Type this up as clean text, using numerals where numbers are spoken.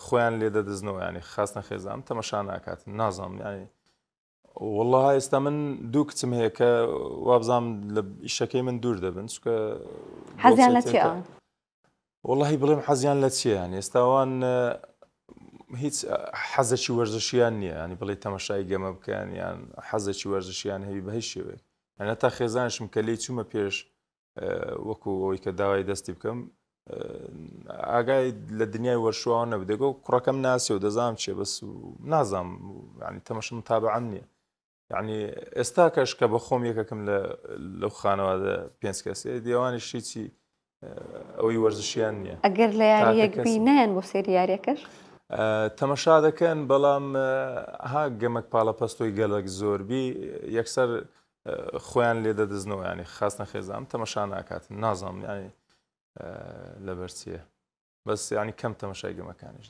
خۆیان لێ دەدەزنەوە ینی خاستە خێزان تەمەشا ناکاتن نازانم ینی والله ئێستا من دوو کچم هەیە کە وابزانام لە ئیشەکەی من دوور دەبن چکە حەزیان لە چی ئەوان؟ واللهی بڵێم حەزیان لە چییان ئێستاوان هیچ حەزێکی وەرزشیان نییە ینی بڵێ تەمەشای گەمە بکەیان یان حەزێکی وەرزشیان هەوی بە هیچ شێوەیە یانە تا خێزانشم کە لێی چوومە پێش وەکو ئەوەی کە داوای دەستی بکەم ئاگای لە دنیای وەرشواوە نەبدەگە و کوڕەکەم ناسی و دەزانم چێ بەس و نازانم ینی تەمەشم تابعەن نییە یعنی ئێستا کەش کە بە خۆم یەکەکەم لەو خانەوادە 5 کەسێ دیێوانی شیچی ئەوەی وەرزشیان نییە ئەگەر لە یاریەک بینیان بۆ سێری یاریەکەش تەمەشا دەکەن بەڵام ها گەمەک پاڵەپەستۆی گەلک زۆربی یەکسەر خۆیان لێ دەدەزنەوە ینی خاستە خێزان تەمەشا ناکاتن نازانم ینی لەبەر چییە بەس ینی کەم تەمەشای گەمەکانیش